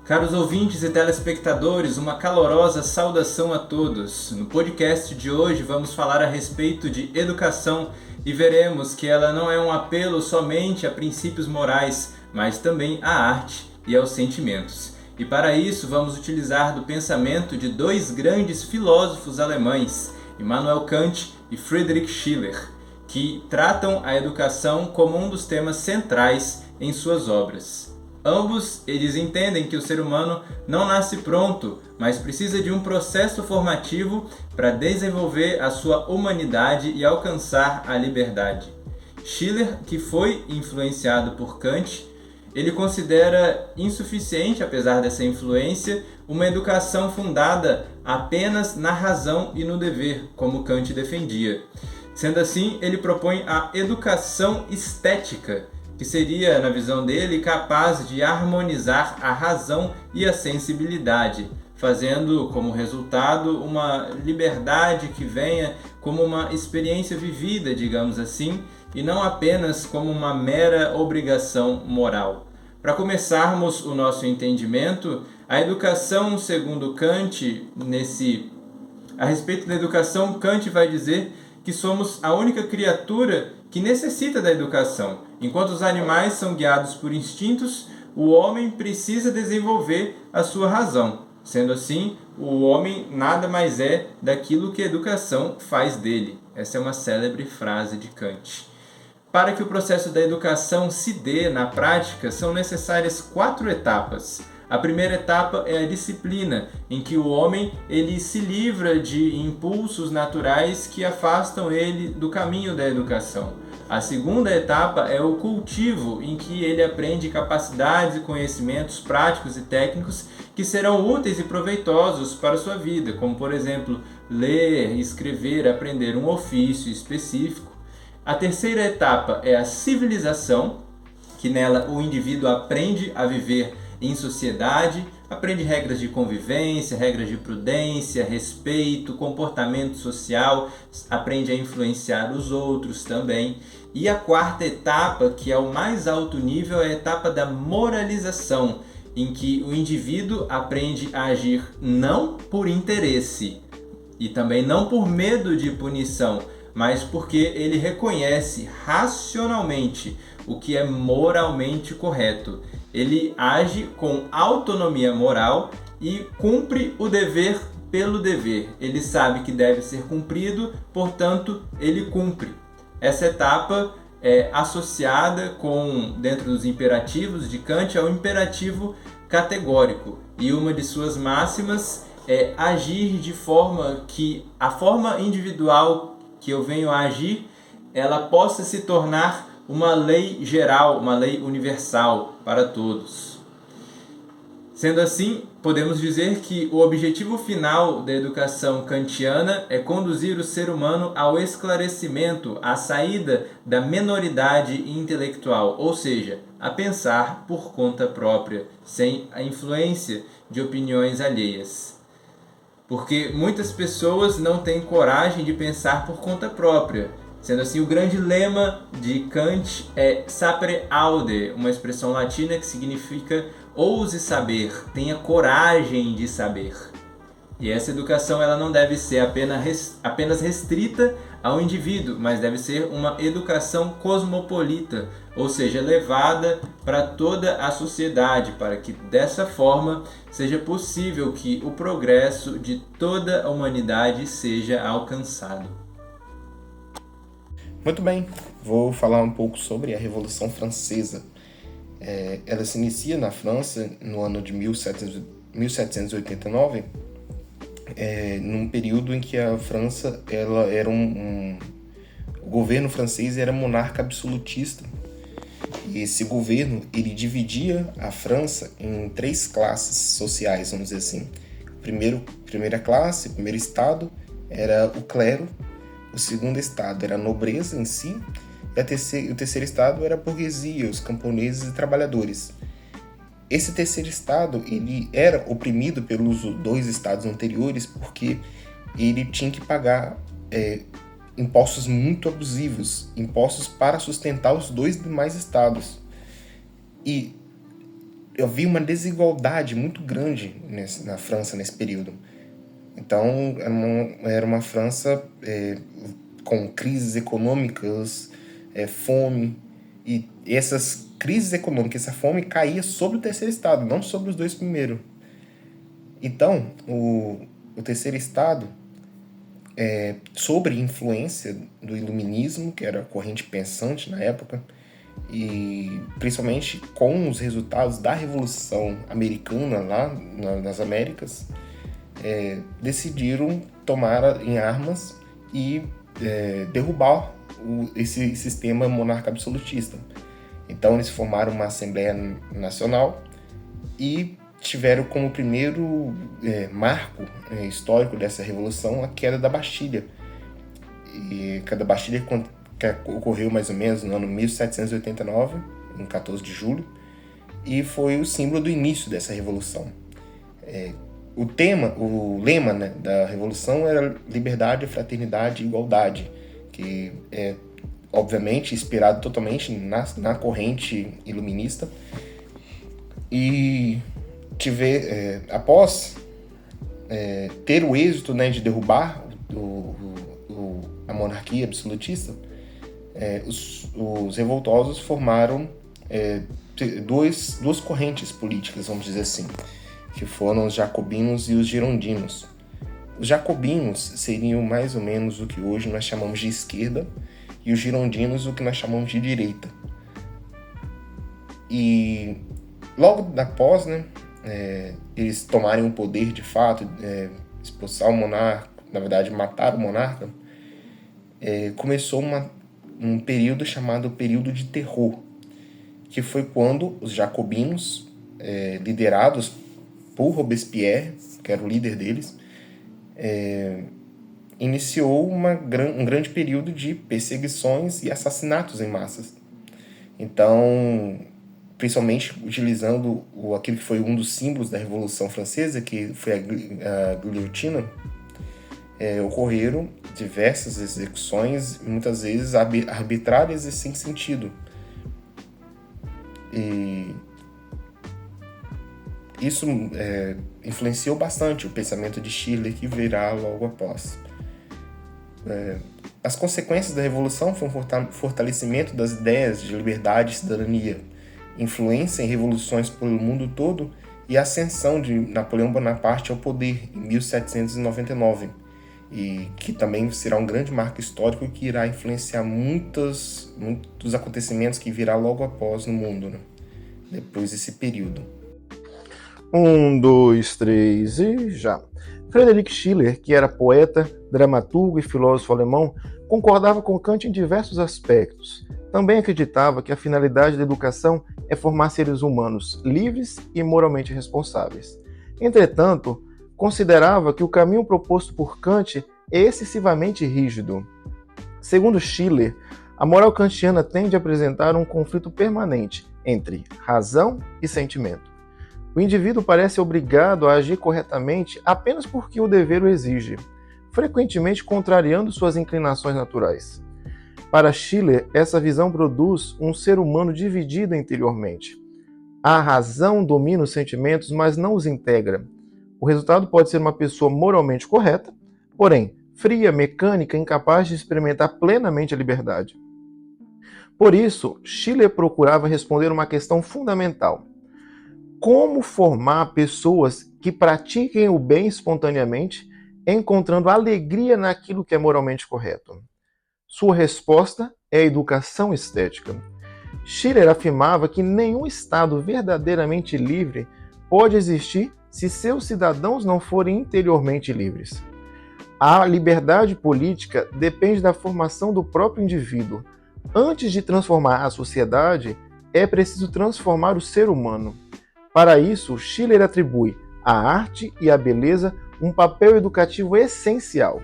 Caros ouvintes e telespectadores, uma calorosa saudação a todos. No podcast de hoje vamos falar a respeito de educação e veremos que ela não é um apelo somente a princípios morais, mas também à arte e aos sentimentos. E para isso vamos utilizar do pensamento de dois grandes filósofos alemães, Immanuel Kant e Friedrich Schiller, que tratam a educação como um dos temas centrais em suas obras. Ambos, eles entendem que o ser humano não nasce pronto, mas precisa de um processo formativo para desenvolver a sua humanidade e alcançar a liberdade. Schiller, que foi influenciado por Kant, ele considera insuficiente, apesar dessa influência, uma educação fundada apenas na razão e no dever, como Kant defendia. Sendo assim, ele propõe a educação estética, que seria, na visão dele, capaz de harmonizar a razão e a sensibilidade, fazendo como resultado uma liberdade que venha como uma experiência vivida, digamos assim, e não apenas como uma mera obrigação moral. Para começarmos o nosso entendimento, a educação, segundo Kant, a respeito da educação, Kant vai dizer que somos a única criatura que necessita da educação. Enquanto os animais são guiados por instintos, o homem precisa desenvolver a sua razão. Sendo assim, o homem nada mais é daquilo que a educação faz dele. Essa é uma célebre frase de Kant. Para que o processo da educação se dê na prática, são necessárias 4 etapas. A primeira etapa é a disciplina, em que o homem ele se livra de impulsos naturais que afastam ele do caminho da educação. A segunda etapa é o cultivo, em que ele aprende capacidades e conhecimentos práticos e técnicos que serão úteis e proveitosos para a sua vida, como, por exemplo, ler, escrever, aprender um ofício específico. A terceira etapa é a civilização, que nela o indivíduo aprende a viver em sociedade, aprende regras de convivência, regras de prudência, respeito, comportamento social, aprende a influenciar os outros também. E a quarta etapa, que é o mais alto nível, é a etapa da moralização, em que o indivíduo aprende a agir não por interesse e também não por medo de punição, mas porque ele reconhece racionalmente o que é moralmente correto. Ele age com autonomia moral e cumpre o dever pelo dever. Ele sabe que deve ser cumprido, portanto, ele cumpre. Essa etapa é associada dentro dos imperativos de Kant, ao imperativo categórico. E uma de suas máximas é agir de forma que a forma individual que eu venho a agir, ela possa se tornar uma lei geral, uma lei universal para todos. Sendo assim, podemos dizer que o objetivo final da educação kantiana é conduzir o ser humano ao esclarecimento, à saída da menoridade intelectual, ou seja, a pensar por conta própria, sem a influência de opiniões alheias. Porque muitas pessoas não têm coragem de pensar por conta própria. Sendo assim, o grande lema de Kant é sapere aude, uma expressão latina que significa ouse saber, tenha coragem de saber. E essa educação ela não deve ser apenas restrita ao indivíduo, mas deve ser uma educação cosmopolita, ou seja, levada para toda a sociedade, para que dessa forma seja possível que o progresso de toda a humanidade seja alcançado. Muito bem, vou falar um pouco sobre a Revolução Francesa. Ela se inicia na França no ano de 1789, num período em que a França era o governo francês era monarca absolutista. E esse governo ele dividia a França em 3 classes sociais, vamos dizer assim. Primeira classe, primeiro estado, era o clero. O segundo estado era a nobreza em si, e o terceiro estado era a burguesia, os camponeses e trabalhadores. Esse terceiro estado ele era oprimido pelos 2 estados anteriores porque ele tinha que pagar impostos muito abusivos, impostos para sustentar os 2 demais estados. E havia uma desigualdade muito grande na França nesse período. Então, era uma França com crises econômicas, fome, e essas crises econômicas, essa fome caía sobre o terceiro estado, não sobre os dois primeiros. Então, o terceiro estado, sobre influência do iluminismo, que era a corrente pensante na época, e principalmente com os resultados da Revolução Americana lá nas Américas, decidiram tomar em armas e derrubar esse sistema monarca absolutista. Então eles formaram uma Assembleia Nacional e tiveram como primeiro marco histórico dessa revolução a queda da Bastilha. E a queda da Bastilha que ocorreu mais ou menos no ano 1789, em 14 de julho, e foi o símbolo do início dessa revolução. O lema, né, da revolução era liberdade, fraternidade e igualdade, que é obviamente inspirado totalmente na corrente iluminista. E após ter o êxito, né, de derrubar a monarquia absolutista, os revoltosos formaram duas correntes políticas, vamos dizer assim, que foram os jacobinos e os girondinos. Os jacobinos seriam mais ou menos o que hoje nós chamamos de esquerda, e os girondinos o que nós chamamos de direita. E logo após, né, eles tomarem o poder de fato, expulsar o monarca, na verdade matar o monarca, começou um período chamado período de terror, que foi quando os jacobinos, liderados por Robespierre, que era o líder deles, iniciou um grande período de perseguições e assassinatos em massas. Então, principalmente utilizando aquilo que foi um dos símbolos da Revolução Francesa, que foi a guilhotina, ocorreram diversas execuções, muitas vezes arbitrárias e sem sentido. E isso influenciou bastante o pensamento de Schiller, que virá logo após. As consequências da Revolução foram fortalecimento das ideias de liberdade e cidadania, influência em revoluções pelo mundo todo e ascensão de Napoleão Bonaparte ao poder em 1799, e que também será um grande marco histórico que irá influenciar muitos acontecimentos que virá logo após no mundo, né? Depois desse período. 1, 2, 3 e já. Friedrich Schiller, que era poeta, dramaturgo e filósofo alemão, concordava com Kant em diversos aspectos. Também acreditava que a finalidade da educação é formar seres humanos livres e moralmente responsáveis. Entretanto, considerava que o caminho proposto por Kant é excessivamente rígido. Segundo Schiller, a moral kantiana tende a apresentar um conflito permanente entre razão e sentimento. O indivíduo parece obrigado a agir corretamente apenas porque o dever o exige, frequentemente contrariando suas inclinações naturais. Para Schiller, essa visão produz um ser humano dividido interiormente. A razão domina os sentimentos, mas não os integra. O resultado pode ser uma pessoa moralmente correta, porém fria, mecânica, incapaz de experimentar plenamente a liberdade. Por isso, Schiller procurava responder uma questão fundamental: como formar pessoas que pratiquem o bem espontaneamente, encontrando alegria naquilo que é moralmente correto? Sua resposta é a educação estética. Schiller afirmava que nenhum Estado verdadeiramente livre pode existir se seus cidadãos não forem interiormente livres. A liberdade política depende da formação do próprio indivíduo. Antes de transformar a sociedade, é preciso transformar o ser humano. Para isso, Schiller atribui à arte e à beleza um papel educativo essencial.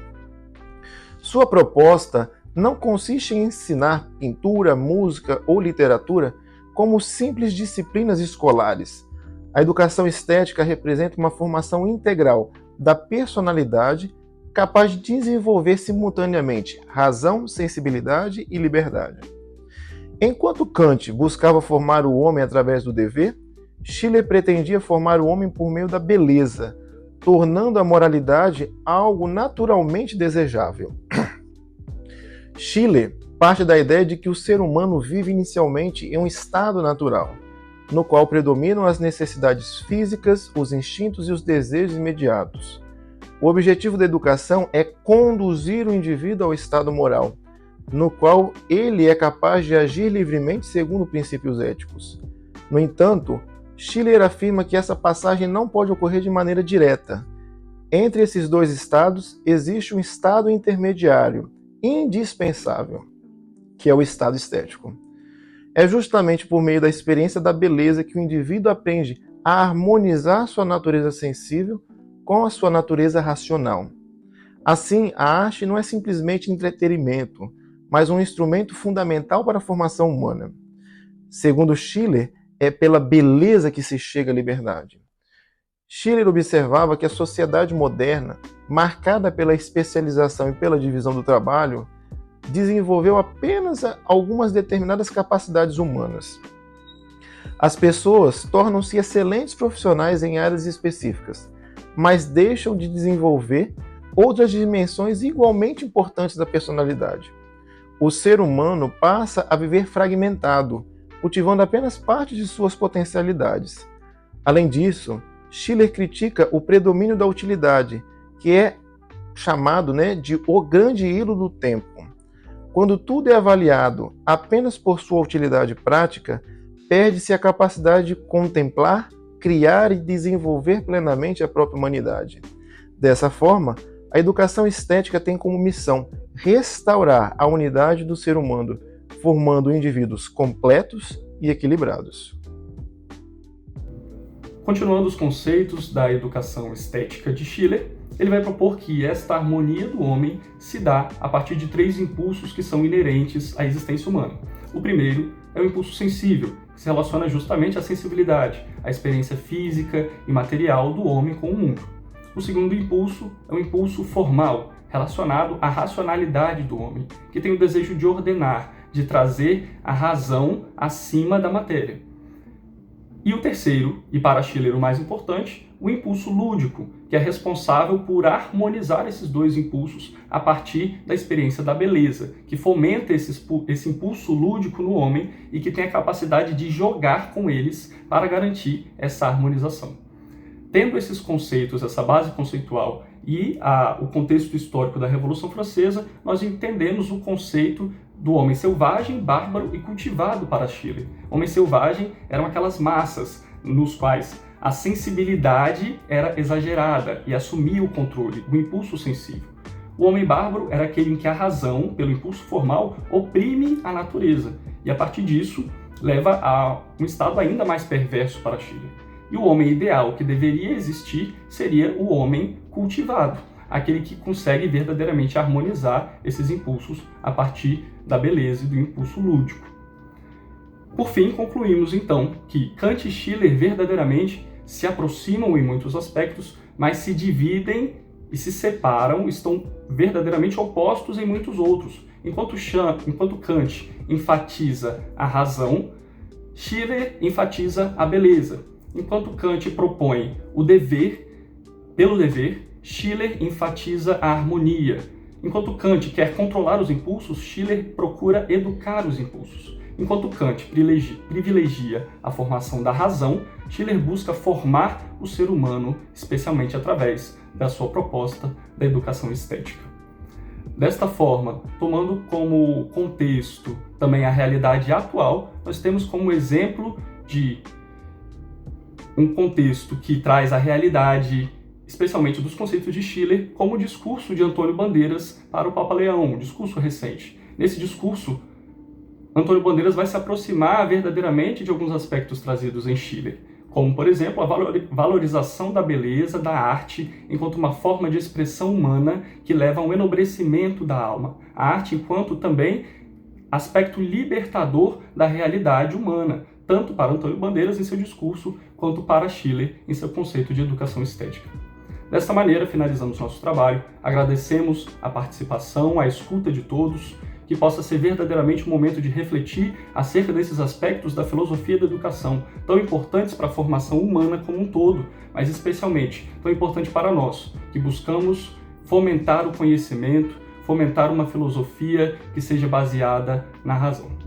Sua proposta não consiste em ensinar pintura, música ou literatura como simples disciplinas escolares. A educação estética representa uma formação integral da personalidade, capaz de desenvolver simultaneamente razão, sensibilidade e liberdade. Enquanto Kant buscava formar o homem através do dever, Schiller pretendia formar o homem por meio da beleza, tornando a moralidade algo naturalmente desejável. Schiller parte da ideia de que o ser humano vive inicialmente em um estado natural, no qual predominam as necessidades físicas, os instintos e os desejos imediatos. O objetivo da educação é conduzir o indivíduo ao estado moral, no qual ele é capaz de agir livremente segundo princípios éticos. No entanto, Schiller afirma que essa passagem não pode ocorrer de maneira direta. Entre esses dois estados, existe um estado intermediário, indispensável, que é o estado estético. É justamente por meio da experiência da beleza que o indivíduo aprende a harmonizar sua natureza sensível com a sua natureza racional. Assim, a arte não é simplesmente entretenimento, mas um instrumento fundamental para a formação humana. Segundo Schiller, é pela beleza que se chega à liberdade. Schiller observava que a sociedade moderna, marcada pela especialização e pela divisão do trabalho, desenvolveu apenas algumas determinadas capacidades humanas. As pessoas tornam-se excelentes profissionais em áreas específicas, mas deixam de desenvolver outras dimensões igualmente importantes da personalidade. O ser humano passa a viver fragmentado, cultivando apenas parte de suas potencialidades. Além disso, Schiller critica o predomínio da utilidade, que é chamado de o grande hilo do tempo. Quando tudo é avaliado apenas por sua utilidade prática, perde-se a capacidade de contemplar, criar e desenvolver plenamente a própria humanidade. Dessa forma, a educação estética tem como missão restaurar a unidade do ser humano, formando indivíduos completos e equilibrados. Continuando os conceitos da educação estética de Schiller, ele vai propor que esta harmonia do homem se dá a partir de 3 impulsos que são inerentes à existência humana. O primeiro é o impulso sensível, que se relaciona justamente à sensibilidade, à experiência física e material do homem com o mundo. O segundo impulso é o impulso formal, relacionado à racionalidade do homem, que tem o desejo de ordenar, de trazer a razão acima da matéria. E o terceiro, e para Schiller o mais importante, o impulso lúdico, que é responsável por harmonizar esses 2 impulsos a partir da experiência da beleza, que fomenta esse impulso lúdico no homem e que tem a capacidade de jogar com eles para garantir essa harmonização. Tendo esses conceitos, essa base conceitual e o contexto histórico da Revolução Francesa, nós entendemos o conceito do homem selvagem, bárbaro e cultivado para Schiller. Homem selvagem eram aquelas massas nos quais a sensibilidade era exagerada e assumia o controle, o impulso sensível. O homem bárbaro era aquele em que a razão, pelo impulso formal, oprime a natureza e, a partir disso, leva a um estado ainda mais perverso para Schiller. E o homem ideal que deveria existir seria o homem cultivado, aquele que consegue verdadeiramente harmonizar esses impulsos a partir da beleza e do impulso lúdico. Por fim, concluímos então que Kant e Schiller verdadeiramente se aproximam em muitos aspectos, mas se dividem e se separam, estão verdadeiramente opostos em muitos outros. Enquanto Kant enfatiza a razão, Schiller enfatiza a beleza. Enquanto Kant propõe o dever pelo dever, Schiller enfatiza a harmonia. Enquanto Kant quer controlar os impulsos, Schiller procura educar os impulsos. Enquanto Kant privilegia a formação da razão, Schiller busca formar o ser humano, especialmente através da sua proposta da educação estética. Desta forma, tomando como contexto também a realidade atual, nós temos como exemplo de um contexto que traz a realidade, especialmente dos conceitos de Schiller, como o discurso de Antônio Bandeiras para o Papa Leão, um discurso recente. Nesse discurso, Antônio Bandeiras vai se aproximar verdadeiramente de alguns aspectos trazidos em Schiller, como, por exemplo, a valorização da beleza, da arte, enquanto uma forma de expressão humana que leva ao enobrecimento da alma. A arte enquanto também aspecto libertador da realidade humana, tanto para Antônio Bandeiras em seu discurso, quanto para Schiller em seu conceito de educação estética. Desta maneira, finalizamos nosso trabalho, agradecemos a participação, a escuta de todos que possa ser verdadeiramente um momento de refletir acerca desses aspectos da filosofia da educação, tão importantes para a formação humana como um todo, mas especialmente tão importante para nós, que buscamos fomentar o conhecimento, fomentar uma filosofia que seja baseada na razão.